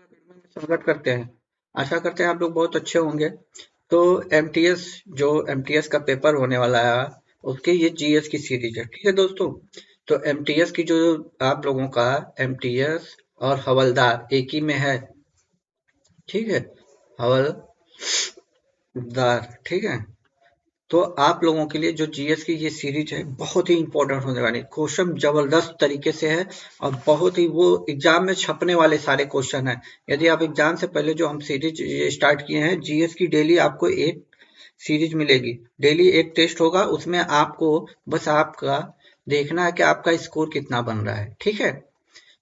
Academy में स्वागत करते हैं। आशा करते हैं आप लोग बहुत अच्छे होंगे। तो एमटीएस जो एमटीएस का पेपर होने वाला है उसके ये जीएस की सीरीज है। ठीक है दोस्तों, तो एमटीएस की जो आप लोगों का एमटीएस और हवलदार एक ही में है। ठीक है, हवलदार। ठीक है, तो आप लोगों के लिए जो जीएस की ये सीरीज है बहुत ही इंपॉर्टेंट होने वाली है। क्वेश्चन जबरदस्त तरीके से है और बहुत ही वो एग्जाम में छपने वाले सारे क्वेश्चन हैं। यदि आप एग्जाम से पहले जो हम सीरीज स्टार्ट किए हैं जीएस की, डेली आपको एक सीरीज मिलेगी, डेली एक टेस्ट होगा, उसमें आपको बस आपका देखना है कि आपका स्कोर कितना बन रहा है। ठीक है,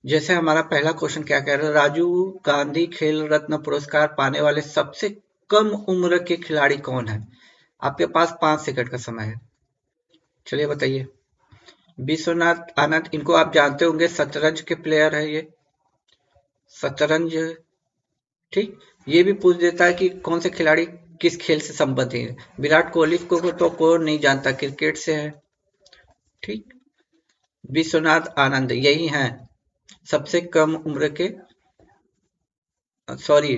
जैसे हमारा पहला क्वेश्चन क्या कह रहा है, राजीव गांधी खेल रत्न पुरस्कार पाने वाले सबसे कम उम्र के खिलाड़ी कौन है? आपके पास 5 सेकंड का समय है, चलिए बताइए। विश्वनाथ आनंद, इनको आप जानते होंगे, शतरंज के प्लेयर है ये, शतरंज। ठीक, ये भी पूछ देता है कि कौन से खिलाड़ी किस खेल से संबंधित है। विराट कोहली को तो कौन नहीं जानता, क्रिकेट से है। ठीक, विश्वनाथ आनंद यही है सबसे कम उम्र के, सॉरी,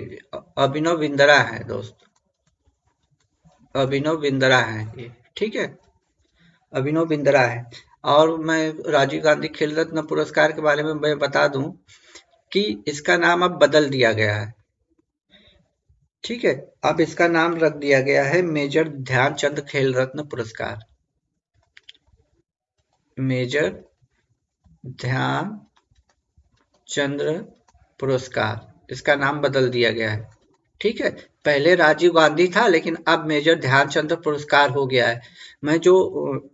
अभिनव बिंद्रा है दोस्त, अभिनव बिंद्रा है ये। ठीक है, अभिनव बिंद्रा है। और मैं राजीव गांधी खेल रत्न पुरस्कार के बारे में मैं बता दूं कि इसका नाम अब बदल दिया गया है। ठीक है, अब इसका नाम रख दिया गया है मेजर ध्यानचंद खेल रत्न पुरस्कार। मेजर ध्यानचंद पुरस्कार, इसका नाम बदल दिया गया है। ठीक है, पहले राजीव गांधी था लेकिन अब मेजर ध्यानचंद पुरस्कार हो गया है। मैं जो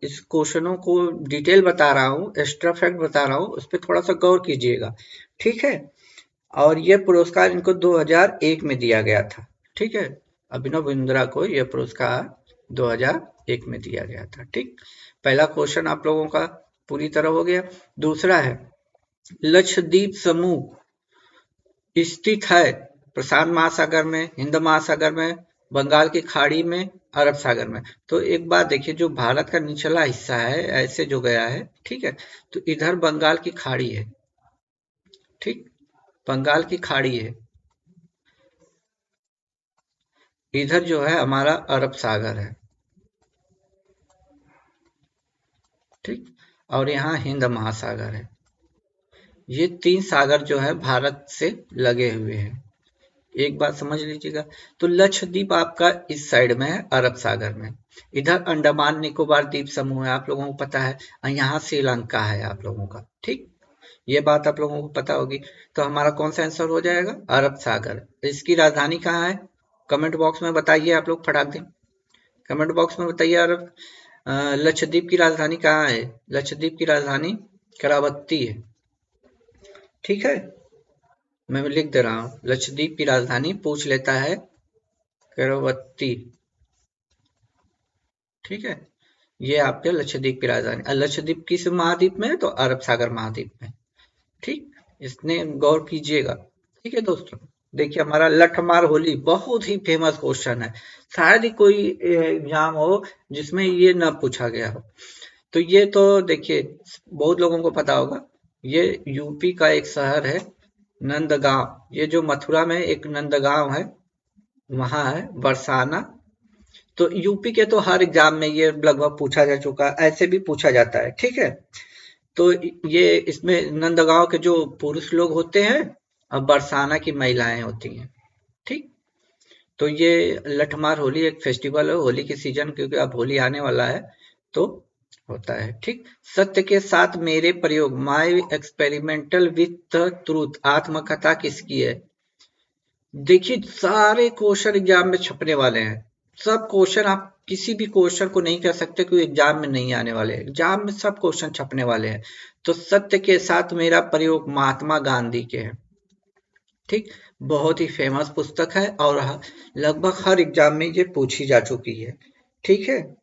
इस क्वेश्चनों को डिटेल बता रहा हूँ, एक्स्ट्रा फैक्ट बता रहा हूँ, उस पर थोड़ा सा गौर कीजिएगा। ठीक है, और यह पुरस्कार इनको 2001 में दिया गया था। ठीक है, अभिनव बिंद्रा को यह पुरस्कार 2001 में दिया गया था। ठीक, पहला क्वेश्चन आप लोगों का पूरी तरह हो गया। दूसरा है, लक्षद्वीप समूह स्थित है प्रशांत महासागर में, हिंद महासागर में, बंगाल की खाड़ी में, अरब सागर में। तो एक बात देखिए, जो भारत का निचला हिस्सा है ऐसे जो गया है, ठीक है, तो इधर बंगाल की खाड़ी है। ठीक, बंगाल की खाड़ी है, इधर जो है हमारा अरब सागर है। ठीक, और यहाँ हिंद महासागर है। ये 3 सागर जो है भारत से लगे हुए हैं, एक बात समझ लीजिएगा। तो लक्षद्वीप आपका इस साइड में है, अरब सागर में। इधर अंडमान निकोबार द्वीप समूह है, आप लोगों को पता है, और यहाँ श्रीलंका है आप लोगों का। ठीक, ये बात आप लोगों को पता होगी। तो हमारा कौन सा आंसर हो जाएगा? अरब सागर। इसकी राजधानी कहाँ है? कमेंट बॉक्स में बताइए, आप लोग फटाक दें, कमेंट बॉक्स में बताइए। अरब लक्षद्वीप की राजधानी कहाँ है? लक्षद्वीप की राजधानी करावत्ती है। ठीक है, मैं लिख दे रहा हूँ, लक्षद्वीप की राजधानी पूछ लेता है करावत्ती। ठीक है, ये आपके लक्षद्वीप की राजधानी। लक्षद्वीप किस महाद्वीप में है? तो अरब सागर महाद्वीप में। ठीक, इसने गौर कीजिएगा। ठीक है दोस्तों, देखिए हमारा लठमार होली बहुत ही फेमस क्वेश्चन है, शायद ही कोई एग्जाम हो जिसमें ये ना पूछा गया हो। तो ये तो देखिए बहुत लोगों को पता होगा, ये यूपी का एक शहर है नंदगांव। ये जो मथुरा में एक नंदगांव है वहां है बरसाना। तो यूपी के तो हर एग्जाम में ये लगभग पूछा जा चुका है, ऐसे भी पूछा जाता है। ठीक है, तो ये इसमें नंदगांव के जो पुरुष लोग होते हैं और बरसाना की महिलाएं होती हैं। ठीक, तो ये लठमार होली एक फेस्टिवल है, होली के सीजन, क्योंकि अब होली आने वाला है तो होता है। ठीक, सत्य के साथ मेरे प्रयोग, माय एक्सपेरिमेंटल विथ ट्रूथ, आत्मकथा किसकी है? देखिए सारे क्वेश्चन एग्जाम में छपने वाले हैं, सब क्वेश्चन, आप किसी भी क्वेश्चन को नहीं कह सकते कि एग्जाम में नहीं आने वाले, एग्जाम में सब क्वेश्चन छपने वाले हैं। तो सत्य के साथ मेरा प्रयोग महात्मा गांधी के हैं। ठीक, बहुत ही फेमस पुस्तक है और लगभग हर एग्जाम में ये पूछी जा चुकी है। ठीक है,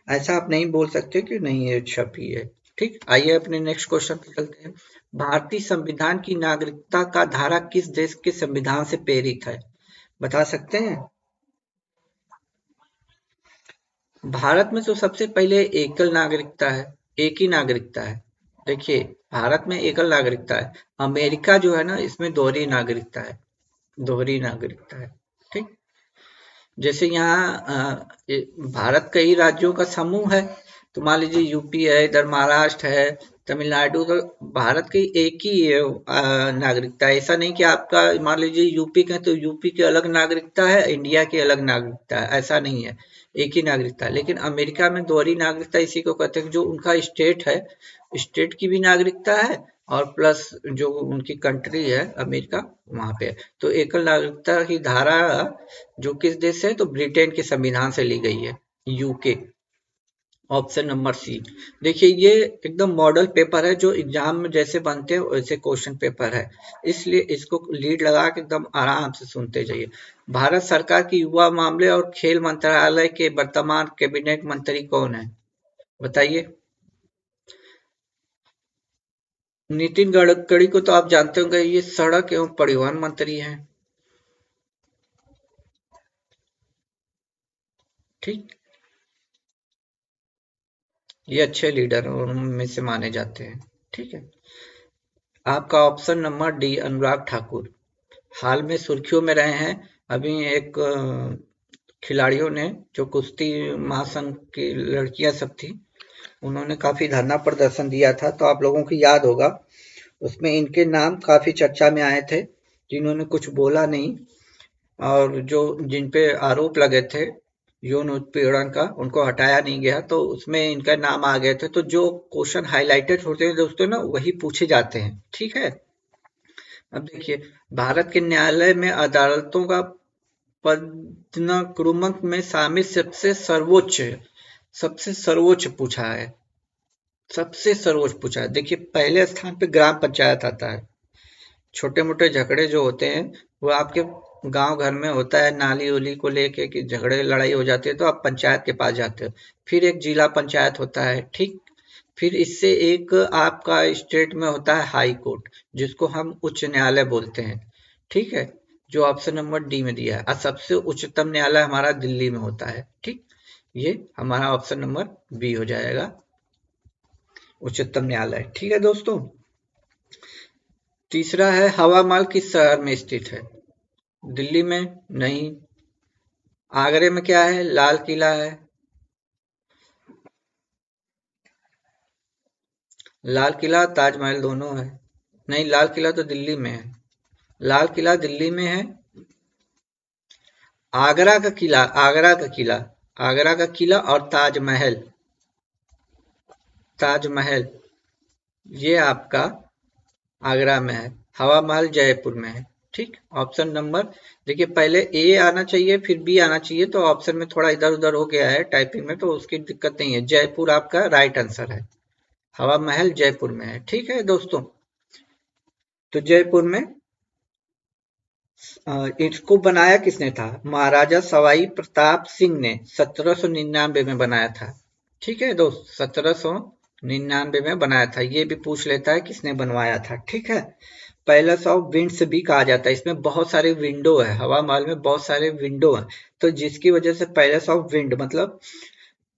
ऐसा आप नहीं बोल सकते कि नहीं ये छपी है। ठीक, आइए अपने नेक्स्ट क्वेश्चन पे चलते हैं। भारतीय संविधान की नागरिकता का धारा किस देश के संविधान से प्रेरित है? बता सकते हैं? भारत में तो सबसे पहले एकल नागरिकता है, एक ही नागरिकता है। देखिए भारत में एकल नागरिकता है, अमेरिका जो है ना इसमें दोहरी नागरिकता है। दोहरी नागरिकता है। ठीक, जैसे यहाँ भारत कई राज्यों का समूह है, तो मान लीजिए यूपी है, इधर महाराष्ट्र है, तमिलनाडु, तो भारत की एक ही नागरिकता है। ऐसा नहीं कि आपका मान लीजिए यूपी का है तो यूपी की अलग नागरिकता है, इंडिया की अलग नागरिकता है, ऐसा नहीं है, एक ही नागरिकता है। लेकिन अमेरिका में दोहरी नागरिकता इसी को कहते हैं, जो उनका स्टेट है, स्टेट की भी नागरिकता है और प्लस जो उनकी कंट्री है अमेरिका, वहां पे है। तो एकल नागरिकता की धारा जो किस देश से है, तो ब्रिटेन के संविधान से ली गई है, यूके। ऑप्शन नंबर सी। देखिए ये एकदम मॉडल पेपर है, जो एग्जाम में जैसे बनते हैं वैसे क्वेश्चन पेपर है, इसलिए इसको लीड लगा के एकदम आराम से सुनते जाइए। भारत सरकार की युवा मामले और खेल मंत्रालय के वर्तमान कैबिनेट मंत्री कौन है, बताइए। नितिन गडकरी को तो आप जानते होंगे, ये सड़क एवं परिवहन मंत्री हैं। ठीक, ये अच्छे लीडर उनमें से माने जाते हैं। ठीक है, आपका option number D Anurag Thakur हाल में सुर्खियों में रहे हैं। अभी एक खिलाड़ियों ने, जो कुश्ती महासंघ की लड़कियां सब थी, उन्होंने काफी धरना प्रदर्शन दिया था, तो आप लोगों को याद होगा, उसमें इनके नाम काफी चर्चा में आए थे, जिन्होंने कुछ बोला नहीं और जो जिन पे आरोप लगे थे यौन उत्पीड़न का, उनको हटाया नहीं गया, तो उसमें इनका नाम आ गए थे। तो जो क्वेश्चन हाईलाइटेड होते हैं दोस्तों ना, वही पूछे जाते हैं। ठीक है, अब देखिए, भारत के न्यायालय में अदालतों का पदानुक्रम में शामिल सबसे सर्वोच्च पूछा है, सबसे सर्वोच्च पूछा है। देखिए पहले स्थान पे ग्राम पंचायत आता है। छोटे मोटे झगड़े जो होते हैं, वो आपके गांव घर में होता है, नाली उली को लेके कि झगड़े लड़ाई हो जाती है, तो आप पंचायत के पास जाते हो। फिर एक जिला पंचायत होता है। ठीक, फिर इससे एक आपका स्टेट में होता है हाई कोर्ट, जिसको हम उच्च न्यायालय बोलते हैं। ठीक है, जो ऑप्शन नंबर डी में दिया है, और सबसे उच्चतम न्यायालय हमारा दिल्ली में होता है। ठीक, ये हमारा ऑप्शन नंबर बी हो जाएगा, उच्चतम न्यायालय। ठीक है दोस्तों, तीसरा है हवा महल किस शहर में स्थित है, दिल्ली में नहीं। आगरे में क्या है, लाल किला है। लाल किला ताजमहल दोनों है। नहीं, लाल किला तो दिल्ली में है, लाल किला दिल्ली में है। आगरा का किला, आगरा का किला, आगरा का किला और ताजमहल, ताजमहल ये आपका आगरा में है। हवा महल जयपुर में है। ठीक, ऑप्शन नंबर, देखिए पहले ए आना चाहिए फिर बी आना चाहिए, तो ऑप्शन में थोड़ा इधर उधर हो गया है टाइपिंग में, तो उसकी दिक्कत नहीं है। जयपुर आपका राइट आंसर है, हवा महल जयपुर में है। ठीक है दोस्तों, तो जयपुर में इसको बनाया किसने था, महाराजा सवाई प्रताप सिंह ने 1799 में बनाया था। ठीक है दोस्त, 1799 में बनाया था। ये भी पूछ लेता है किसने बनवाया था। ठीक है, पैलेस ऑफ विंड्स भी कहा जाता है, इसमें बहुत सारे विंडो है, हवा महल में बहुत सारे विंडो है, तो जिसकी वजह से पैलेस ऑफ विंड मतलब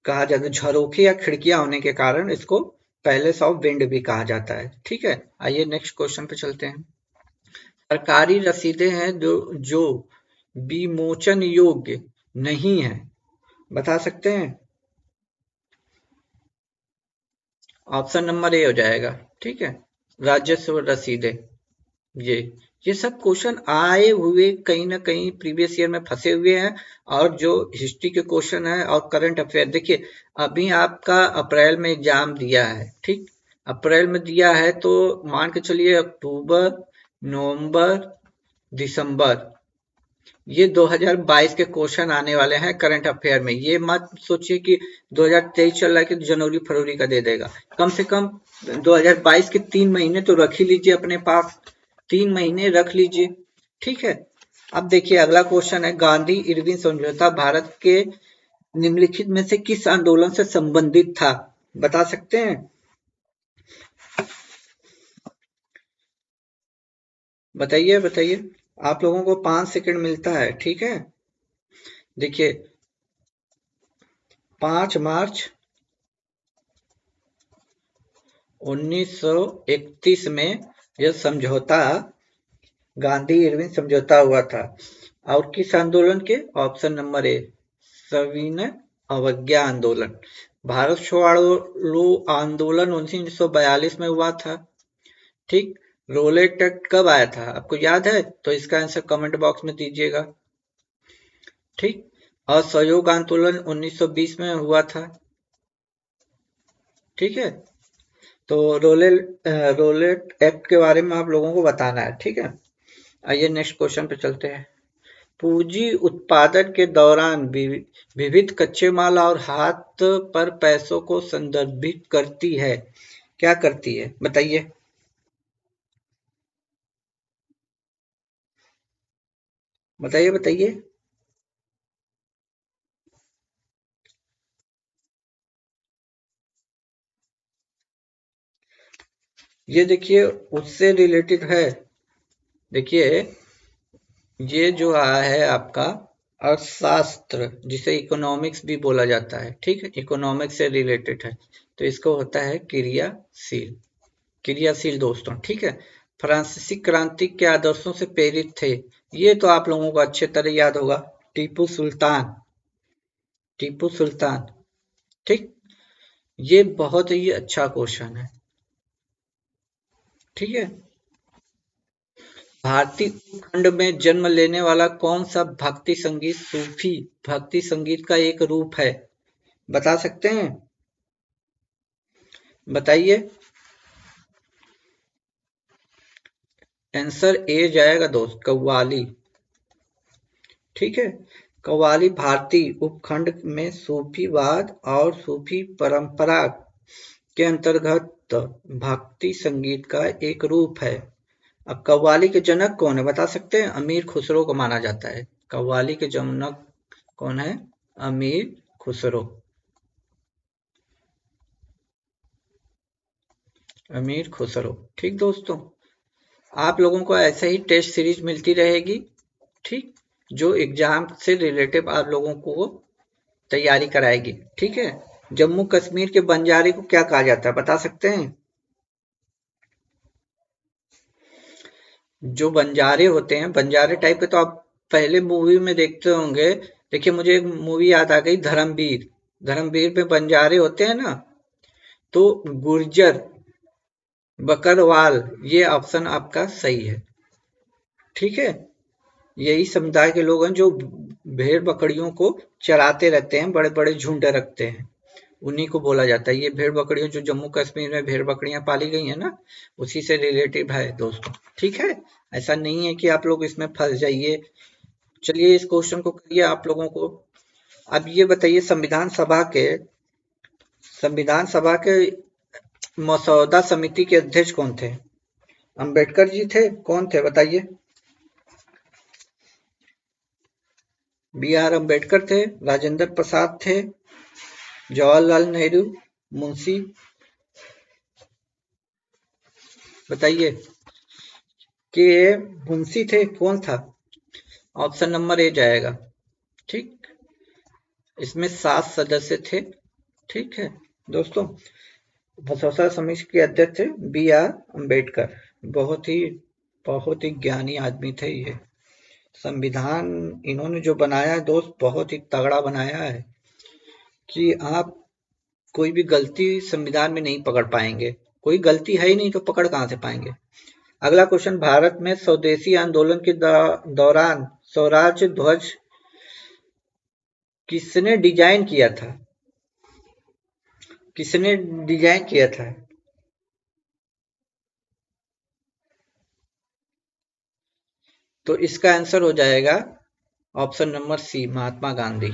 कहा जाता है, झरोखे या खिड़कियां होने के कारण इसको पैलेस ऑफ विंड भी कहा जाता है। ठीक है, आइए नेक्स्ट क्वेश्चन पे चलते हैं। सरकारी रसीदें हैं जो विमोचन योग्य नहीं है, बता सकते हैं। ऑप्शन नंबर ए हो जाएगा। ठीक है, राजस्व रसीदें, ये ये सब क्वेश्चन आए हुए कहीं ना कहीं प्रीवियस ईयर में फंसे हुए हैं, और जो हिस्ट्री के क्वेश्चन है और करंट अफेयर। देखिए अभी आपका अप्रैल में एग्जाम दिया है। ठीक, अप्रैल में दिया है तो मान के चलिए अक्टूबर, नवंबर, दिसंबर, ये 2022 के क्वेश्चन आने वाले हैं करंट अफेयर में। ये मत सोचिए कि 2023 चल रहा है कि जनवरी फरवरी का दे देगा। कम से कम 2022 के 3 महीने तो रख ही लीजिए अपने पास, 3 महीने रख लीजिए। ठीक है, अब देखिए अगला क्वेश्चन है, गांधी इरविन समझौता भारत के निम्नलिखित में से किस आंदोलन से संबंधित था, बता सकते हैं। बताइए बताइए, आप लोगों को 5 सेकंड मिलता है। ठीक है, देखिए 5 मार्च 1931 में यह समझौता गांधी इरविन समझौता हुआ था। और किस आंदोलन के? ऑप्शन नंबर ए, सविनय अवज्ञा आंदोलन। भारत छोड़ो आंदोलन 1942 में हुआ था। ठीक। रोलेट एक्ट कब आया था आपको याद है? तो इसका आंसर कमेंट बॉक्स में दीजिएगा। ठीक। असहयोग आंदोलन 1920 में हुआ था। ठीक है। तो रोलेट एक्ट के बारे में आप लोगों को बताना है। ठीक है। आइए नेक्स्ट क्वेश्चन पे चलते हैं। पूंजी उत्पादन के दौरान विविध कच्चे माल और हाथ पर पैसों को संदर्भित करती है। क्या करती है बताइए? बताइए बताइए। ये देखिए उससे रिलेटेड है। देखिए ये जो आया है आपका अर्थशास्त्र, जिसे इकोनॉमिक्स भी बोला जाता है। ठीक है। इकोनॉमिक्स से रिलेटेड है। तो इसको होता है क्रियाशील। क्रियाशील दोस्तों। ठीक है। फ्रांसीसी क्रांति के आदर्शों से प्रेरित थे। ये तो आप लोगों को अच्छे तरह याद होगा। टीपू सुल्तान। टीपू सुल्तान। ठीक। ये बहुत ही अच्छा क्वेश्चन है। ठीक है। भारतीय उपखंड में जन्म लेने वाला कौन सा भक्ति संगीत सूफी भक्ति संगीत का एक रूप है? बता सकते हैं? बताइए। आंसर ए जाएगा दोस्त, कव्वाली। ठीक है। कव्वाली भारतीय उपखंड में सूफीवाद और सूफी परंपरा के अंतर्गत भक्ति संगीत का एक रूप है। अब कव्वाली के जनक कौन है बता सकते हैं? अमीर खुसरो को माना जाता है। कव्वाली के जनक कौन है? अमीर खुसरो। अमीर खुसरो। ठीक दोस्तों। आप लोगों को ऐसे ही टेस्ट सीरीज मिलती रहेगी। ठीक। जो एग्जाम से रिलेटेड आप लोगों को तैयारी कराएगी। ठीक है। जम्मू कश्मीर के बंजारे को क्या कहा जाता है बता सकते हैं? जो बंजारे होते हैं, बंजारे टाइप के तो आप पहले मूवी में देखते होंगे। देखिए मुझे एक मूवी याद आ गई, धर्मवीर। धर्मवीर में बंजारे होते हैं ना, तो गुर्जर, बकरवाल, ये ऑप्शन आपका सही है। ठीक है। यही समुदाय के लोग हैं जो भेड़ बकरियों को चराते रहते हैं, बड़े बड़े झुंड रखते हैं। उन्हीं को बोला जाता है। ये भेड़ बकरियों जो जम्मू कश्मीर में भेड़ बकरियां पाली गई है ना, उसी से रिलेटिव है दोस्तों। ठीक है। ऐसा नहीं है कि आप लोग इसमें फंस जाइए। चलिए इस क्वेश्चन को करिए आप लोगों को। अब ये बताइए, संविधान सभा के मसौदा समिति के अध्यक्ष कौन थे? अंबेडकर जी थे? कौन थे बताइए? बी आर अम्बेडकर थे, राजेंद्र प्रसाद थे, जवाहरलाल नेहरू, मुंशी, बताइए। के मुंशी थे? कौन था? ऑप्शन नंबर ए जाएगा। ठीक। इसमें 7 सदस्य थे। ठीक है दोस्तों। मसौदा समिति के अध्यक्ष थे बी आर अम्बेडकर। बहुत ही बहुत ही ज्ञानी आदमी थे ये। संविधान इन्होंने जो बनाया है दोस्त, बहुत ही तगड़ा बनाया है कि आप कोई भी गलती संविधान में नहीं पकड़ पाएंगे। कोई गलती है ही नहीं तो पकड़ कहां से पाएंगे? अगला क्वेश्चन, भारत में स्वदेशी आंदोलन के दौरान स्वराज ध्वज किसने डिजाइन किया था? किसने डिजाइन किया था? तो इसका आंसर हो जाएगा ऑप्शन नंबर सी, महात्मा गांधी।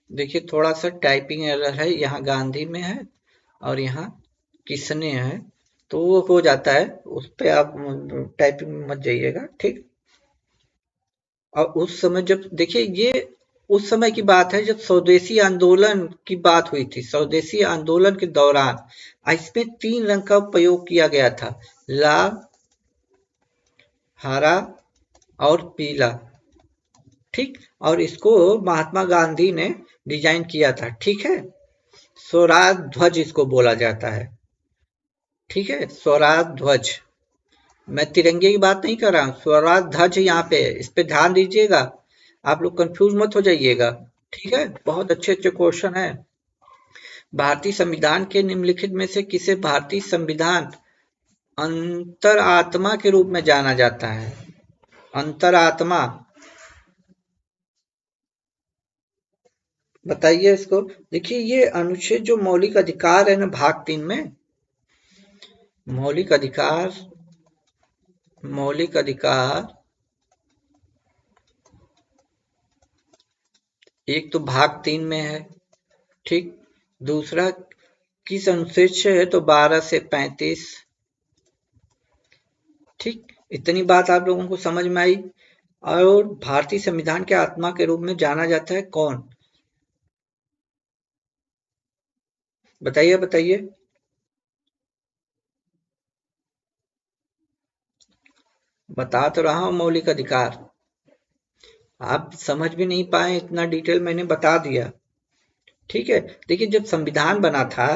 देखिए थोड़ा सा टाइपिंग एरर है, यहाँ गांधी में है और यहाँ किसने है, तो वो हो जाता है। उस पे आप टाइपिंग में मत जाइएगा। ठीक। और उस समय जब देखिए, ये उस समय की बात है जब स्वदेशी आंदोलन की बात हुई थी। स्वदेशी आंदोलन के दौरान इसमें 3 रंग का प्रयोग किया गया था, लाल, हरा और पीला। ठीक। और इसको महात्मा गांधी ने डिजाइन किया था। ठीक है। स्वराज ध्वज इसको बोला जाता है। ठीक है। स्वराज ध्वज मैं तिरंगे की बात नहीं कर रहा हूँ, स्वराज ध्वज यहाँ पे है, इस पे ध्यान दीजिएगा, आप लोग कंफ्यूज मत हो जाइएगा। ठीक है, बहुत अच्छे अच्छे क्वेश्चन है। भारतीय संविधान के निम्नलिखित में से किसे भारतीय संविधान अंतरात्मा के रूप में जाना जाता है? अंतरात्मा, बताइए इसको। देखिए ये अनुच्छेद जो मौलिक अधिकार है ना भाग 3 में, मौलिक अधिकार, मौलिक अधिकार, एक तो भाग 3 में है, ठीक। दूसरा किस अनुच्छेद से है, तो 12 से 35, ठीक। इतनी बात आप लोगों को समझ में आई। और भारतीय संविधान के आत्मा के रूप में जाना जाता है कौन, बताइए बताइए। बता तो रहा हूं मौलिक अधिकार, आप समझ भी नहीं पाए, इतना डिटेल मैंने बता दिया। ठीक है, देखिए जब संविधान बना था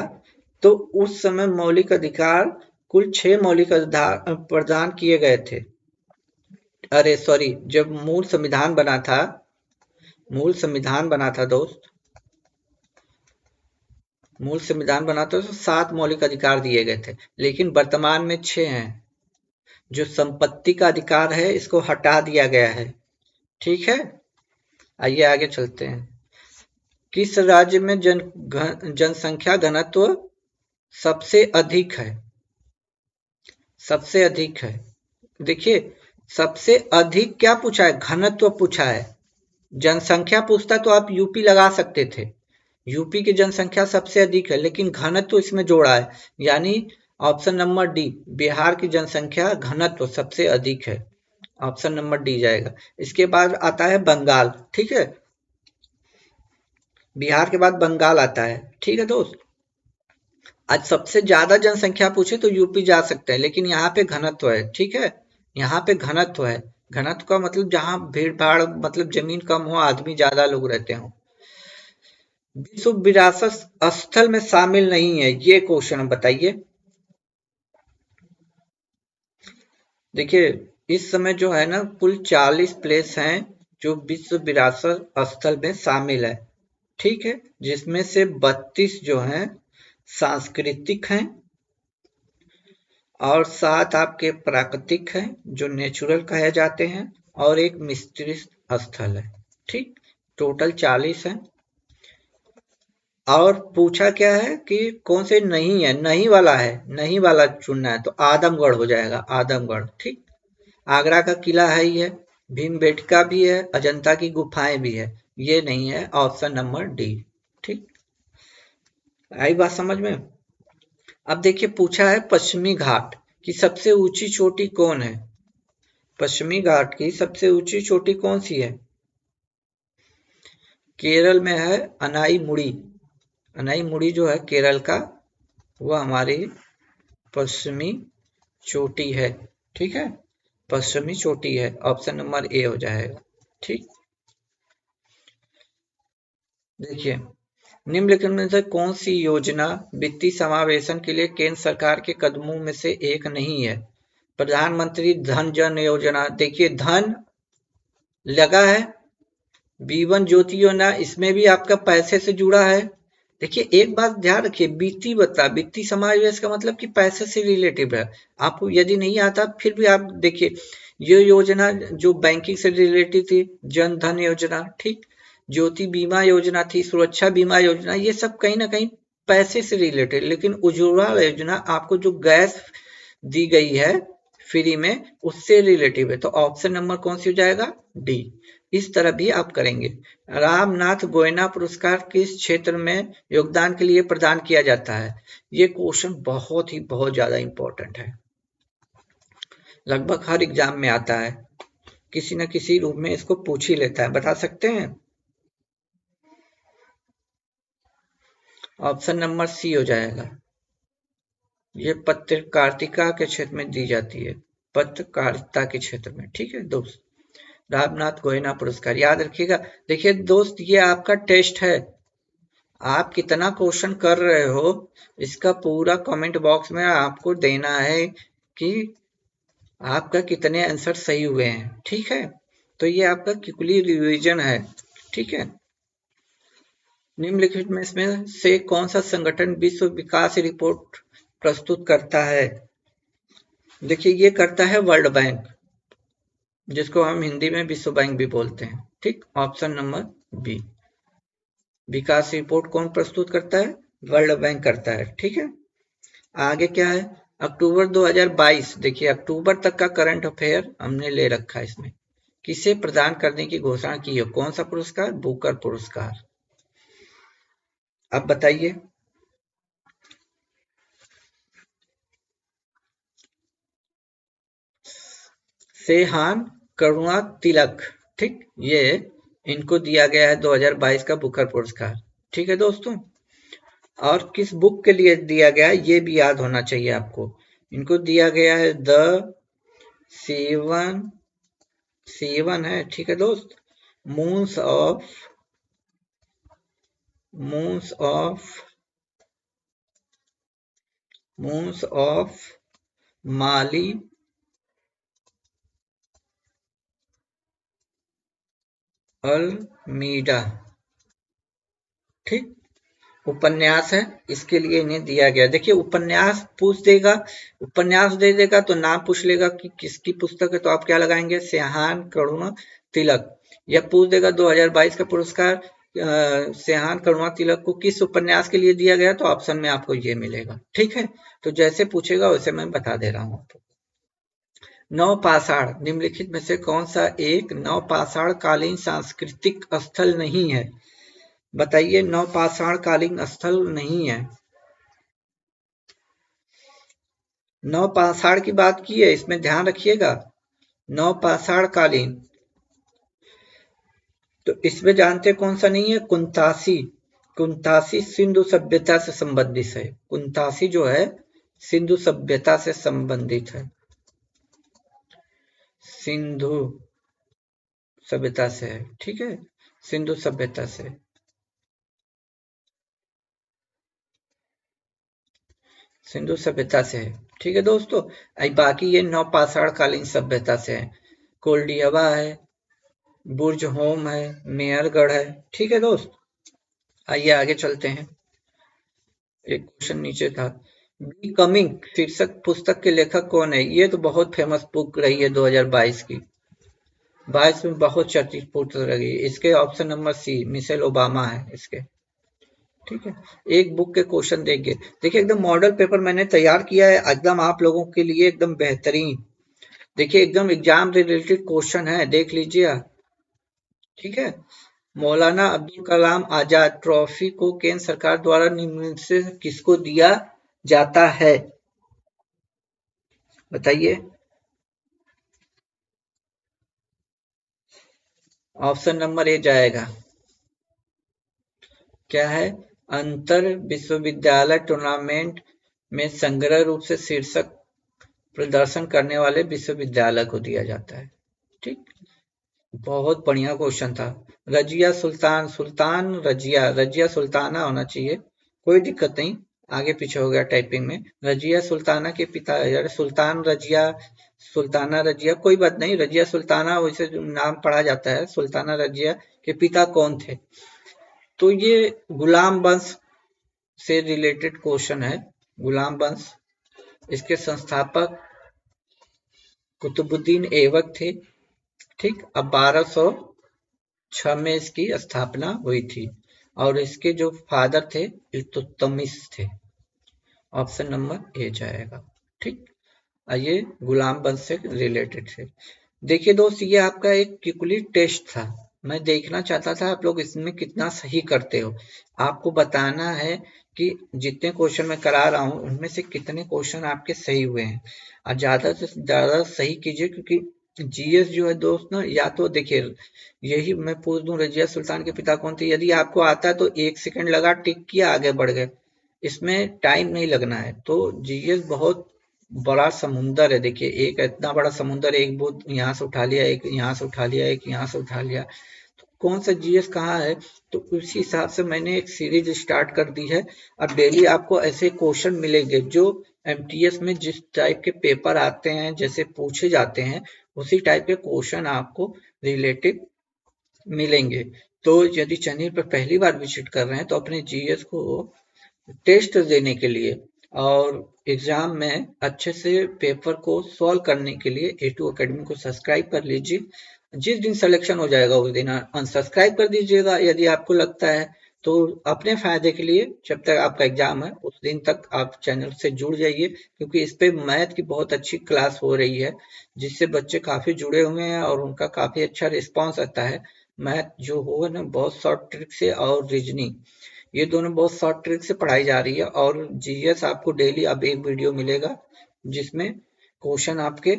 तो उस समय मौलिक अधिकार कुल 6 मौलिक अधिकार प्रदान किए गए थे। अरे सॉरी, जब मूल संविधान बना था, मूल संविधान बना था दोस्त, मूल संविधान बना था तो 7 मौलिक अधिकार दिए गए थे, लेकिन वर्तमान में 6 हैं। जो संपत्ति का अधिकार है इसको हटा दिया गया है। ठीक है, आइए आगे चलते हैं। किस राज्य में जनसंख्या घनत्व सबसे अधिक है? सबसे अधिक है, देखिए सबसे अधिक क्या पूछा है, घनत्व पूछा है। जनसंख्या पूछता तो आप यूपी लगा सकते थे, यूपी की जनसंख्या सबसे अधिक है, लेकिन घनत्व इसमें जोड़ा है, यानी ऑप्शन नंबर डी, बिहार की जनसंख्या घनत्व सबसे अधिक है, ऑप्शन नंबर डी जाएगा। इसके बाद आता है बंगाल, ठीक है, बिहार के बाद बंगाल आता है। ठीक है दोस्त, आज सबसे ज्यादा जनसंख्या पूछे तो यूपी जा सकते हैं, लेकिन यहाँ पे घनत्व है। ठीक है, यहाँ पे घनत्व है, घनत्व का मतलब जहां भीड़ भाड़, मतलब जमीन कम हो, आदमी ज्यादा लोग रहते हो। विश्व विरासत स्थल में शामिल नहीं है, ये क्वेश्चन बताइए। देखिए इस समय जो है ना कुल 40 प्लेस हैं जो विश्व विरासत स्थल में शामिल है। ठीक है, जिसमें से 32 जो हैं सांस्कृतिक हैं और 7 आपके प्राकृतिक हैं जो नेचुरल कहे जाते हैं, और एक मिस्ट्रिक स्थल है। ठीक, टोटल 40 है। और पूछा क्या है कि कौन से नहीं है, नहीं वाला है, नहीं वाला चुनना है, तो आदमगढ़ हो जाएगा, आदमगढ़। ठीक, आगरा का किला है ही है, भीमबेटका भी है, अजंता की गुफाएं भी है, ये नहीं है, ऑप्शन नंबर डी। ठीक, आई बात समझ में। अब देखिए पूछा है पश्चिमी घाट की सबसे ऊंची चोटी कौन है, पश्चिमी घाट की सबसे ऊंची चोटी कौन सी है? केरल में है अनाई मुड़ी, अनाई मुड़ी जो है केरल का, वो हमारी पश्चिमी चोटी है। ठीक है, पश्चिमी चोटी है, ऑप्शन नंबर ए हो जाएगा। ठीक, देखिए निम्नलिखित में से कौन सी योजना वित्तीय समावेशन के लिए केंद्र सरकार के कदमों में से एक नहीं है? प्रधानमंत्री धन जन योजना, देखिए धन लगा है, जीवन ज्योति योजना, इसमें भी आपका पैसे से जुड़ा है। देखिए एक बात ध्यान रखिए, वित्तीय बता, वित्तीय समावेश का मतलब कि पैसे से रिलेटिव है। आपको यदि नहीं आता फिर भी आप देखिए, ये योजना जो बैंकिंग से रिलेटेड थी, जन धन योजना, ठीक, ज्योति बीमा योजना थी, सुरक्षा बीमा योजना, ये सब कहीं ना कहीं पैसे से रिलेटेड। लेकिन उज्ज्वला योजना आपको जो गैस दी गई है फ्री में, उससे रिलेटिव है, तो ऑप्शन नंबर कौन सी हो जाएगा, डी। इस तरह भी आप करेंगे। रामनाथ गोयना पुरस्कार किस क्षेत्र में योगदान के लिए प्रदान किया जाता है? ये क्वेश्चन बहुत ज्यादा इंपॉर्टेंट है, लगभग हर एग्जाम में आता है, किसी न किसी रूप में इसको पूछ ही लेता है, बता सकते हैं? ऑप्शन नंबर सी हो जाएगा। ये पत्रकारिता के क्षेत्र में दी जाती है, पत्रकारिता के क्षेत्र में। ठीक है दोस्त, रामनाथ गोयना पुरस्कार याद रखिएगा। देखिए दोस्त ये आपका टेस्ट है, आप कितना क्वेश्चन कर रहे हो इसका पूरा कमेंट बॉक्स में आपको देना है कि आपका कितने आंसर सही हुए हैं। ठीक है, तो ये आपका क्विकली रिवीजन है। ठीक है, निम्नलिखित में इसमें से कौन सा संगठन विश्व विकास रिपोर्ट प्रस्तुत करता है? देखिए, ये करता है वर्ल्ड बैंक, जिसको हम हिंदी में विश्व बैंक भी बोलते हैं। ठीक, ऑप्शन नंबर बी। विकास रिपोर्ट कौन प्रस्तुत करता है? वर्ल्ड बैंक करता है। ठीक है, आगे क्या है? अक्टूबर 2022, देखिए अक्टूबर तक का करंट अफेयर हमने ले रखा है इसमें। किसे प्रदान करने की घोषणा की है? कौन सा पुरस्कार? बुकर पुरस्कार। अब बताइए। सेहान करुणा तिलक, ठीक, ये इनको दिया गया है 2022 का बुकर पुरस्कार। ठीक है दोस्तों, और किस बुक के लिए दिया गया है ये भी याद होना चाहिए आपको। इनको दिया गया है द सेवन, सेवन है, ठीक है दोस्त, moons of, moons of, moons of Mali Almeida. ठीक, उपन्यास है, इसके लिए इन्हें दिया गया। देखिए उपन्यास पूछ देगा, उपन्यास दे देगा तो नाम पूछ लेगा कि किसकी पुस्तक है, तो आप क्या लगाएंगे? सेहान करुणा तिलक। या पूछ देगा 2022 का पुरस्कार सेहान करुणा तिलक को किस उपन्यास के लिए दिया गया, तो ऑप्शन में आपको ये मिलेगा। ठीक है, तो जैसे पूछेगा वैसे मैं बता दे रहा हूँ आपको। नवपाषाण निम्नलिखित में से कौन सा एक नवपाषाण कालीन सांस्कृतिक स्थल नहीं है? बताइए, नवपाषाण कालीन स्थल नहीं है। नवपाषाण की बात की है, इसमें ध्यान रखिएगा, नवपाषाण कालीन। तो इसमें जानते कौन सा नहीं है? कुंतासी। कुंतासी सिंधु सभ्यता से संबंधित है। कुंतासी जो है सिंधु सभ्यता से संबंधित है, सिंधु सभ्यता से है। ठीक है, सिंधु सभ्यता से, सिंधु सभ्यता से है। ठीक है दोस्तों, बाकी ये नवपाषाण कालीन सभ्यता से है। कोल्डियवा है, बुर्ज होम है, मेहरगढ़ है। ठीक है दोस्त, आइए आगे चलते हैं। एक क्वेश्चन नीचे था, बिकमिंग शीर्षक पुस्तक के लेखक कौन है? ये तो बहुत फेमस बुक रही है 2022 की, 22 में बहुत चर्चित पुस्तक रही। इसके option number C, Michelle Obama है इसके। ठीक है, एक बुक के क्वेश्चन देंगे। देखिए एकदम मॉडल पेपर मैंने तैयार किया है एकदम आप लोगों के लिए, एकदम बेहतरीन। देखिए एकदम एग्जाम रिलेटेड क्वेश्चन है, देख लीजिए आप। ठीक है, मौलाना अब्दुल कलाम आजाद ट्रॉफी को केंद्र सरकार द्वारा निम्न से किसको दिया जाता है? बताइए। ऑप्शन नंबर ए जाएगा, क्या है? अंतर विश्वविद्यालय टूर्नामेंट में संग्रह रूप से शीर्षक प्रदर्शन करने वाले विश्वविद्यालय को दिया जाता है। ठीक, बहुत बढ़िया क्वेश्चन था। रजिया सुल्तान, सुल्तान रजिया, रजिया सुल्ताना होना चाहिए, कोई दिक्कत नहीं, आगे पीछे हो गया टाइपिंग में। रजिया सुल्ताना के पिता, यार सुल्तान रजिया, सुल्ताना रजिया, कोई बात नहीं, रजिया सुल्ताना वैसे नाम पढ़ा जाता है। सुल्ताना रजिया के पिता कौन थे? तो ये गुलाम वंश से रिलेटेड क्वेश्चन है। गुलाम वंश, इसके संस्थापक कुतुबुद्दीन ऐबक थे। ठीक, अब 1206 में इसकी स्थापना हुई थी, और इसके जो फादर थे इल्तुतमिश थे। ऑप्शन नंबर ए जाएगा। ठीक, ये गुलाम वंश से रिलेटेड थे। देखिए दोस्त, ये आपका एक क्विकली टेस्ट था, मैं देखना चाहता था आप लोग इसमें कितना सही करते हो। आपको बताना है कि जितने क्वेश्चन मैं करा रहा हूँ उनमें से कितने क्वेश्चन आपके सही हुए हैं, और ज्यादा से ज्यादा सही कीजिए। क्योंकि जीएस जो है दोस्त ना, या तो देखिए यही मैं पूछ दूं रजिया सुल्तान के पिता कौन थे, यदि आपको आता है तो 1 सेकंड लगा, टिक किया, आगे बढ़ गए, इसमें टाइम नहीं लगना है। तो जीएस बहुत बड़ा समुंदर है। देखिए एक इतना बड़ा समुंदर, एक बूंद यहाँ से उठा लिया, एक यहाँ से उठा लिया, एक यहाँ से उठा लिया, तो कौन सा जीएस कहाँ है? तो उसी हिसाब से मैंने एक सीरीज स्टार्ट कर दी है। अब डेली आपको ऐसे क्वेश्चन मिलेंगे जो एमटीएस में जिस टाइप के पेपर आते हैं, जैसे पूछे जाते हैं, उसी टाइप के क्वेश्चन आपको रिलेटेड मिलेंगे। तो यदि चैनल पर पहली बार विजिट कर रहे हैं तो अपने जीएस को टेस्ट देने के लिए और एग्जाम में अच्छे से पेपर को सॉल्व करने के लिए A2 अकेडमी को सब्सक्राइब कर लीजिए। जिस दिन सिलेक्शन हो जाएगा उस दिन अनसब्सक्राइब कर दीजिएगा यदि आपको लगता है। तो अपने फायदे के लिए जब तक आपका एग्जाम है उस दिन तक आप चैनल से जुड़ जाइए, क्योंकि इस पे मैथ की बहुत अच्छी क्लास हो रही है, जिससे बच्चे काफी जुड़े हुए हैं और उनका काफी अच्छा रिस्पॉन्स आता है। मैथ जो हो ना, बहुत शॉर्ट ट्रिक से और रीजनिंग, ये दोनों बहुत शॉर्ट ट्रिक से पढ़ाई जा रही है। और जीएस आपको डेली अब एक वीडियो मिलेगा जिसमें क्वेश्चन आपके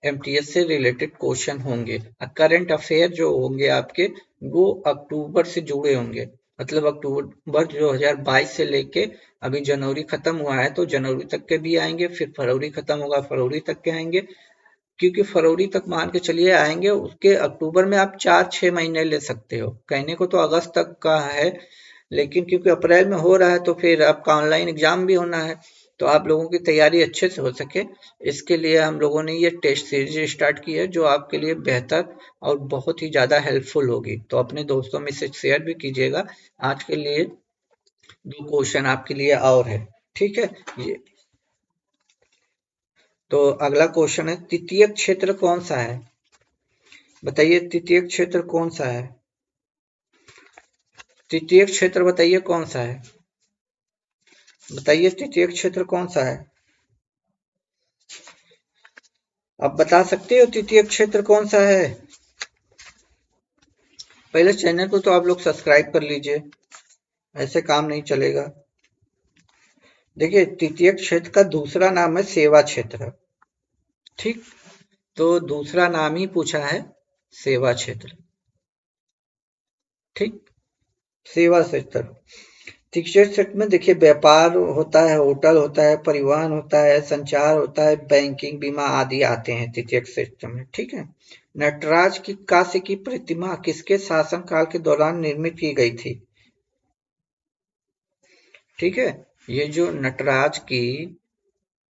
एमटीएस से रिलेटेड क्वेश्चन होंगे। करंट अफेयर जो होंगे आपके, वो अक्टूबर से जुड़े होंगे, मतलब अक्टूबर 2022 से लेके अभी जनवरी खत्म हुआ है तो जनवरी तक के भी आएंगे, फिर फरवरी खत्म होगा फरवरी तक के आएंगे, क्योंकि फरवरी तक मान के चलिए आएंगे। उसके अक्टूबर में आप 4-6 महीने ले सकते हो, कहने को तो अगस्त तक का है, लेकिन क्योंकि अप्रैल में हो रहा है तो फिर आपका ऑनलाइन एग्जाम भी होना है, तो आप लोगों की तैयारी अच्छे से हो सके इसके लिए हम लोगों ने ये टेस्ट सीरीज स्टार्ट की है, जो आपके लिए बेहतर और बहुत ही ज़्यादा हेल्पफुल होगी। तो अपने दोस्तों में से शेयर भी कीजिएगा। आज के लिए 2 क्वेश्चन आपके लिए और है, ठीक है। ये तो अगला क्वेश्चन है, तृतीयक क्षेत्र कौन सा है? बताइए तृतीयक क्षेत्र कौन सा है? तृतीयक क्षेत्र बताइए कौन सा है? बताइए तृतीयक क्षेत्र कौन सा है? आप बता सकते हो तृतीयक क्षेत्र कौन सा है? पहले चैनल को तो आप लोग सब्सक्राइब कर लीजिए, ऐसे काम नहीं चलेगा। देखिए तृतीयक क्षेत्र का दूसरा नाम है सेवा क्षेत्र, ठीक। तो दूसरा नाम ही पूछा है सेवा क्षेत्र, ठीक। सेवा क्षेत्र, तृतीयक क्षेत्र में देखिए व्यापार होता है, होटल होता है, परिवहन होता है, संचार होता है, बैंकिंग, बीमा आदि आते हैं तृतीयक क्षेत्र में, ठीक है। नटराज की कांस्य की प्रतिमा किसके शासन काल के दौरान निर्मित की गई थी? ठीक है, ये जो नटराज की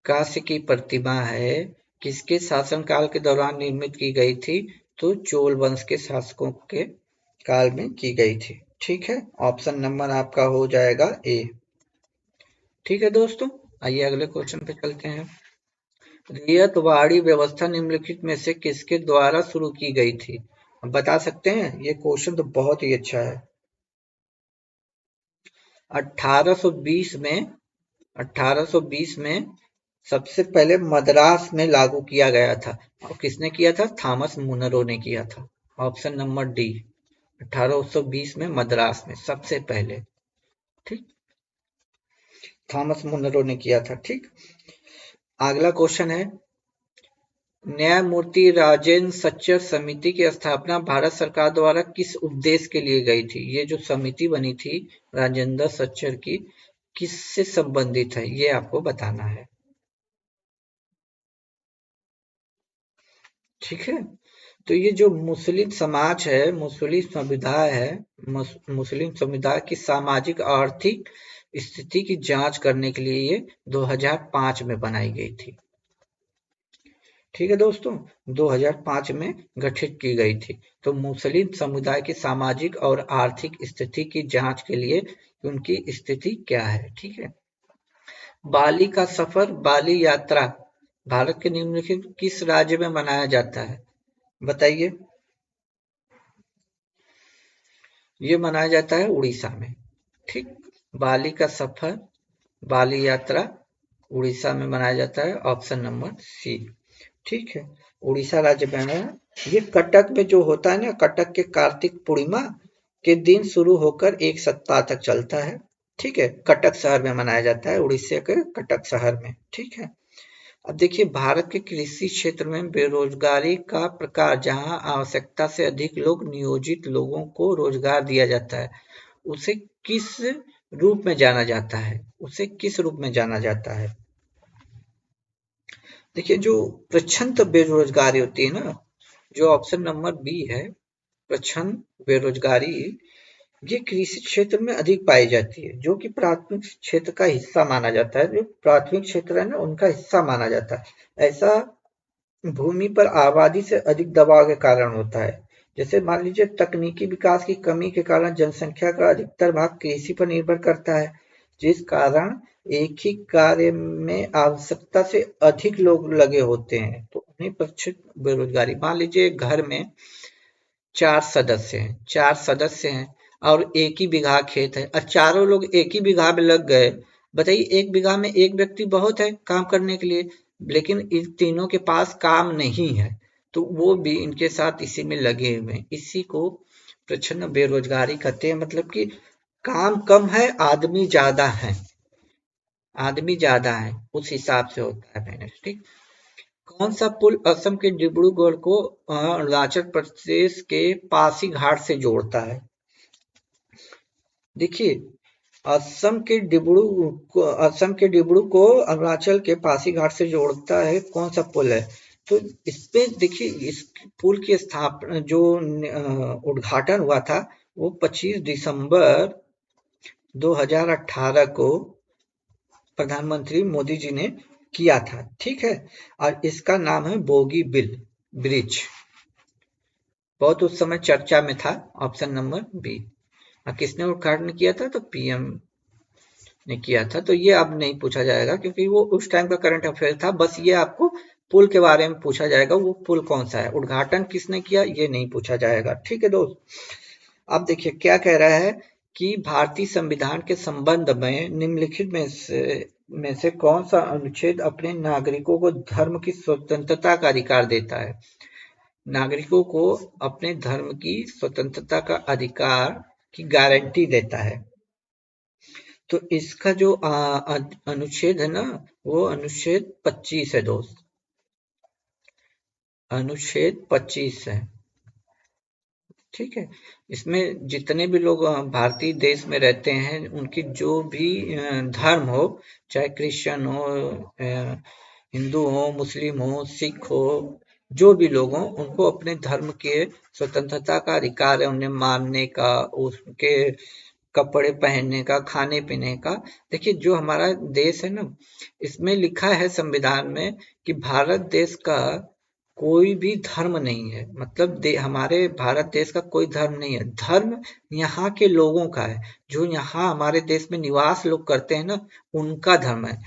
कांस्य की प्रतिमा है किसके शासनकाल के दौरान निर्मित की गई थी? तो चोल वंश के शासकों के काल में की गई थी, ठीक है। ऑप्शन नंबर आपका हो जाएगा ए, ठीक है दोस्तों। आइए अगले क्वेश्चन पे चलते हैं। रियतवाड़ी व्यवस्था निम्नलिखित में से किसके द्वारा शुरू की गई थी? अब बता सकते हैं? ये क्वेश्चन तो बहुत ही अच्छा है। 1820 में 1820 में सबसे पहले मद्रास में लागू किया गया था, और किसने किया था? थॉमस मुनरो ने किया था। ऑप्शन नंबर डी, 1820 में मद्रास में सबसे पहले, ठीक, थॉमस मुनरो ने किया था, ठीक। अगला क्वेश्चन है, न्यायमूर्ति राजेंद्र सच्चर समिति की स्थापना भारत सरकार द्वारा किस उद्देश्य के लिए गई थी? ये जो समिति बनी थी राजेंद्र सच्चर की, किससे संबंधित है ये आपको बताना है, ठीक है। तो ये जो मुस्लिम समाज है, मुस्लिम समुदाय है, मुस्लिम समुदाय की सामाजिक आर्थिक स्थिति की जांच करने के लिए ये 2005 में बनाई गई थी, ठीक है दोस्तों। 2005 में गठित की गई थी। तो मुस्लिम समुदाय की सामाजिक और आर्थिक स्थिति की जांच के लिए उनकी स्थिति क्या है, ठीक है। बाली का सफर, बाली यात्रा भारत के निम्नलिखित किस राज्य में मनाया जाता है? बताइए। ये मनाया जाता है उड़ीसा में, ठीक। बाली का सफर, बाली यात्रा उड़ीसा में मनाया जाता है। ऑप्शन नंबर सी, ठीक है, उड़ीसा राज्य में है। ये कटक में जो होता है ना, कटक के कार्तिक पूर्णिमा के दिन शुरू होकर एक सप्ताह तक चलता है, ठीक है। कटक शहर में मनाया जाता है, उड़ीसा के कटक शहर में, ठीक है। अब देखिए भारत के कृषि क्षेत्र में बेरोजगारी का प्रकार, जहां आवश्यकता से अधिक लोग नियोजित लोगों को रोजगार दिया जाता है, उसे किस रूप में जाना जाता है? उसे किस रूप में जाना जाता है? देखिए जो प्रच्छन्न बेरोजगारी होती है ना, जो ऑप्शन नंबर बी है, प्रच्छन्न बेरोजगारी, ये कृषि क्षेत्र में अधिक पाई जाती है, जो कि प्राथमिक क्षेत्र का हिस्सा माना जाता है। जो प्राथमिक क्षेत्र है ना, उनका हिस्सा माना जाता है। ऐसा भूमि पर आबादी से अधिक दबाव के कारण होता है। जैसे मान लीजिए तकनीकी विकास की कमी के कारण जनसंख्या का अधिकतर भाग कृषि पर निर्भर करता है, जिस कारण एक ही कार्य में आवश्यकता से अधिक लोग लगे होते हैं, तो उन्हें प्रतिशत बेरोजगारी। मान लीजिए घर में 4 सदस्य हैं और एक ही बीघा खेत है और चारों लोग एक ही बीघा में लग गए। बताइए, एक बीघा में एक व्यक्ति बहुत है काम करने के लिए, लेकिन इन तीनों के पास काम नहीं है, तो वो भी इनके साथ इसी में लगे हुए हैं। इसी को प्रच्छन्न बेरोजगारी कहते हैं। मतलब कि काम कम है, आदमी ज्यादा है, उस हिसाब से होता है मैनेज। ठीक। कौन सा पुल असम के डिब्रूगढ़ को अरुणाचल प्रदेश के पासीघाट से जोड़ता है? देखिए, असम के डिब्रू को अरुणाचल के पासीघाट से जोड़ता है। कौन सा पुल है? तो इस पे देखिए, इस पुल की स्थापना जो उद्घाटन हुआ था, वो 25 दिसंबर 2018 को प्रधानमंत्री मोदी जी ने किया था। ठीक है। और इसका नाम है बोगी बिल ब्रिज। बहुत उस समय चर्चा में था। Option number B. और किसने उद्घाटन किया था? तो पीएम ने किया था। तो ये अब नहीं पूछा जाएगा, क्योंकि वो उस टाइम का करंट अफेयर था। बस ये आपको पुल के बारे में पूछा जाएगा, वो पुल कौन सा है, उद्घाटन किसने किया, ये नहीं पूछा जाएगा। ठीक है दोस्त। अब देखिए क्या कह रहा है कि भारतीय संविधान के संबंध में निम्नलिखित में से कौन सा अनुच्छेद अपने नागरिकों को धर्म की स्वतंत्रता का अधिकार देता है? नागरिकों को अपने धर्म की स्वतंत्रता का अधिकार की गारंटी देता है। तो इसका जो अनुच्छेद है ना, वो अनुच्छेद 25 है दोस्त। अनुच्छेद 25 है। ठीक है। इसमें जितने भी लोग भारतीय देश में रहते हैं, उनकी जो भी धर्म हो, चाहे क्रिश्चियन हो, हिंदू हो, मुस्लिम हो, सिख हो, जो भी लोग हों, उनको अपने धर्म के स्वतंत्रता का अधिकार है, उन्हें मानने का, उसके कपड़े पहनने का, खाने पीने का। देखिए, जो हमारा देश है ना, इसमें लिखा है संविधान में कि भारत देश का कोई भी धर्म नहीं है। मतलब हमारे भारत देश का कोई धर्म नहीं है। धर्म यहाँ के लोगों का है, जो यहाँ हमारे देश में निवास लोग करते हैं ना, उनका धर्म है।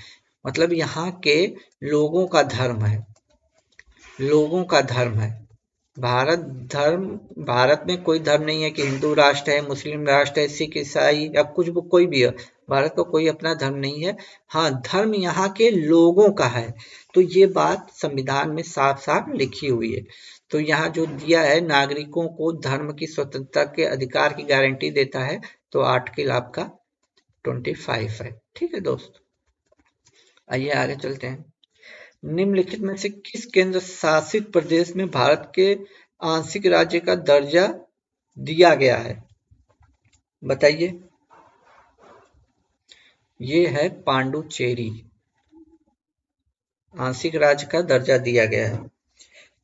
मतलब यहाँ के लोगों का धर्म है, लोगों का धर्म है। भारत में कोई धर्म नहीं है कि हिंदू राष्ट्र है, मुस्लिम राष्ट्र है, सिख ईसाई या कुछ कोई भी है। भारत का कोई अपना धर्म नहीं है। हाँ, धर्म यहाँ के लोगों का है। तो ये बात संविधान में साफ साफ लिखी हुई है। तो यहाँ जो दिया है, नागरिकों को धर्म की स्वतंत्रता के अधिकार की गारंटी देता है। तो आर्टिकल आपका 25 है। ठीक है दोस्त। आइए आगे चलते हैं। निम्नलिखित में से किस केंद्र शासित प्रदेश में भारत के आंशिक राज्य का दर्जा दिया गया है? बताइए। ये है पांडुचेरी। आंशिक राज्य का दर्जा दिया गया है।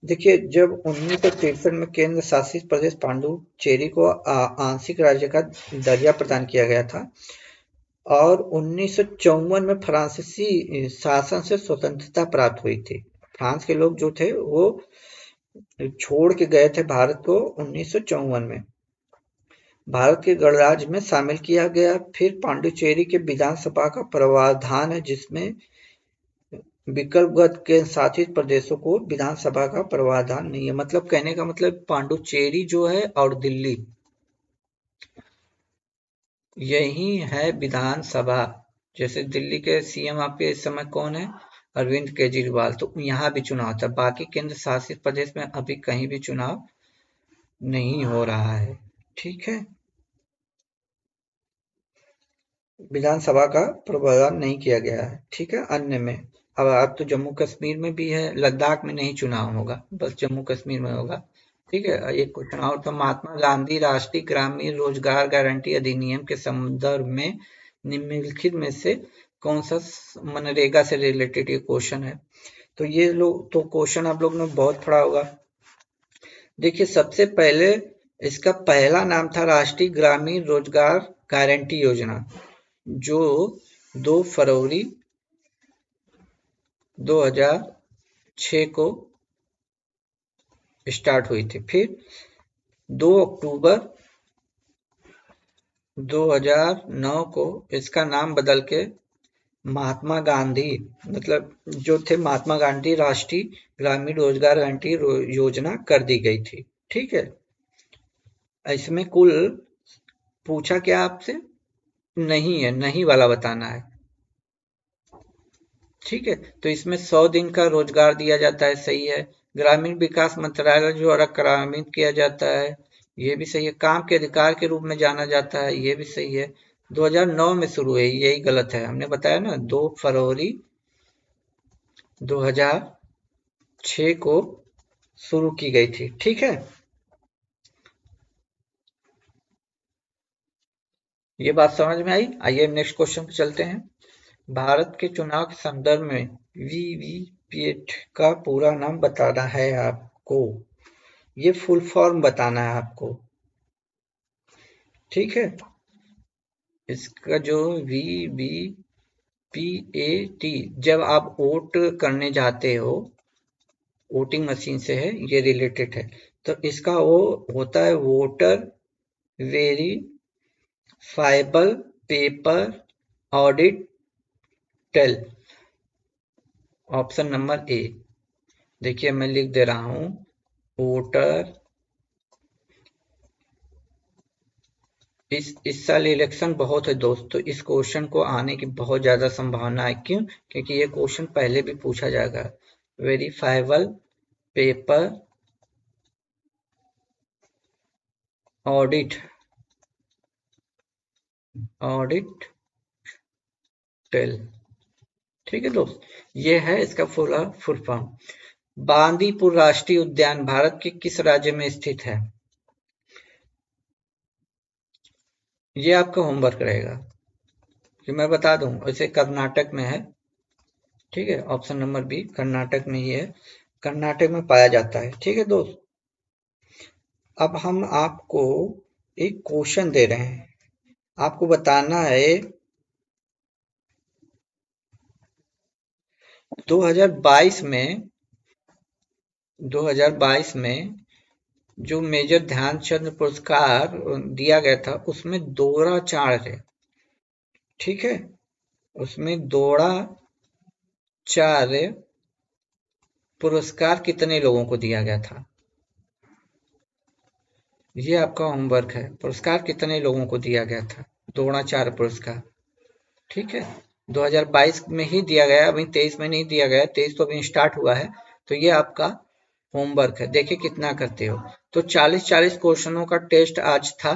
देखिए, जब 1963 में केंद्र शासित प्रदेश पांडुचेरी को आंशिक राज्य का दर्जा प्रदान किया गया था, और 1954 में फ्रांसीसी शासन से स्वतंत्रता प्राप्त हुई थी। फ्रांस के लोग जो थे, वो छोड़ के गए थे भारत को 1954 में। भारत के गणराज्य में शामिल किया गया। फिर पांडुचेरी के विधानसभा का प्रावधान है, जिसमें विकल्पगत के शासित प्रदेशों को विधानसभा का प्रावधान नहीं है। मतलब कहने का मतलब पांडुचेरी जो है और दिल्ली, यही है विधानसभा। जैसे दिल्ली के सीएम आपके इस समय कौन है? अरविंद केजरीवाल। तो यहाँ भी चुनाव था। बाकी केंद्र शासित प्रदेश में अभी कहीं भी चुनाव नहीं हो रहा है। ठीक है। विधानसभा का प्रावधान नहीं किया गया है। ठीक है। अन्य में अब तो जम्मू कश्मीर में भी है, लद्दाख में नहीं चुनाव होगा, बस जम्मू कश्मीर में होगा। ठीक है। एक क्वेश्चन और, तो महात्मा गांधी राष्ट्रीय ग्रामीण रोजगार गारंटी अधिनियम के संदर्भ में निम्नलिखित में से कौन सा मनरेगा से रिलेटेड ये क्वेश्चन है? तो ये लोग तो क्वेश्चन आप लोग ने बहुत पढ़ा होगा। देखिए, सबसे पहले इसका पहला नाम था राष्ट्रीय ग्रामीण रोजगार गारंटी योजना, जो 2 फरवरी 2006 को स्टार्ट हुई थी। फिर 2 अक्टूबर 2009 को इसका नाम बदल के महात्मा गांधी, मतलब जो थे महात्मा गांधी राष्ट्रीय ग्रामीण रोजगार गारंटी योजना कर दी गई थी। ठीक है, इसमें कुल पूछा क्या आपसे, नहीं है, नहीं वाला बताना है। ठीक है, तो इसमें 100 दिन का रोजगार दिया जाता है, सही है। ग्रामीण विकास मंत्रालय द्वारा कार्यान्वित किया जाता है, ये भी सही है। काम के अधिकार के रूप में जाना जाता है, ये भी सही है। 2009 में शुरू है, यही गलत है, हमने बताया ना 2 फरवरी 2006 को शुरू की गई थी। ठीक है, ये बात समझ में आई। आइए नेक्स्ट क्वेश्चन पे चलते हैं। भारत के चुनाव के संदर्भ में वीवीपैट का पूरा नाम बताना है आपको, ये फुल फॉर्म बताना है आपको। ठीक है, इसका जो वीवीपैट, जब आप वोट करने जाते हो, वोटिंग मशीन से है, ये रिलेटेड है, तो इसका वो होता है voter verifiable paper audit trail. Option number A, देखिए मैं लिख दे रहा हूं, वोटर, इस साल इलेक्शन बहुत है दोस्तों, इस क्वेश्चन को आने की बहुत ज्यादा संभावना है। क्यों? क्योंकि ये क्वेश्चन पहले भी पूछा जाएगा। Verifiable paper audit audit trail. ठीक है दोस्त, ये है इसका फुल फॉर्म। बांदीपुर राष्ट्रीय उद्यान भारत के किस राज्य में स्थित है? ये आपका होमवर्क रहेगा, कि मैं बता दूं, इसे कर्नाटक में है। ठीक है, ऑप्शन नंबर बी कर्नाटक में ही है, कर्नाटक में पाया जाता है। ठीक है दोस्त, अब हम आपको एक क्वेश्चन दे रहे हैं, आपको बताना है 2022 में 2022 में जो मेजर ध्यानचंद पुरस्कार दिया गया था, उसमें द्रोणाचार्य, ठीक है, उसमें द्रोणाचार्य पुरस्कार कितने लोगों को दिया गया था? ये आपका होमवर्क है, पुरस्कार कितने लोगों को दिया गया था, द्रोणाचार्य पुरस्कार। ठीक है, 2022 में ही दिया गया, अभी 23 में नहीं दिया गया, 23 तो अभी स्टार्ट हुआ है। तो ये आपका होमवर्क है, देखिए कितना करते हो। तो 40-40 क्वेश्चनों का टेस्ट आज था,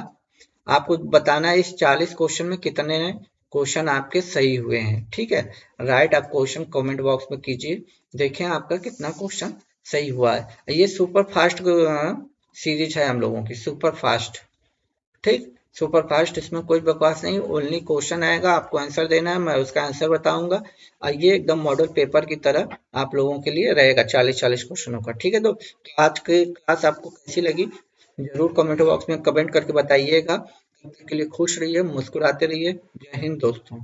आपको बताना है इस 40 क्वेश्चन में कितने क्वेश्चन आपके सही हुए हैं। ठीक है, राइट आप क्वेश्चन कमेंट बॉक्स में कीजिए, देखें आपका कितना क्वेश्चन सही हुआ है। ये सुपर फास्ट सीरीज है हम लोगों की, सुपर फास्ट। ठीक, सुपर फास्ट, इसमें कोई बकवास नहीं, ओनली क्वेश्चन आएगा, आपको आंसर देना है, मैं उसका आंसर बताऊंगा, और ये एकदम मॉडल पेपर की तरह आप लोगों के लिए रहेगा, 40-40 क्वेश्चनों का। ठीक है, तो आज की क्लास आपको कैसी लगी जरूर कमेंट बॉक्स में कमेंट करके बताइएगा। तब तक के लिए खुश रहिए, मुस्कुराते रहिए। जय हिंद दोस्तों।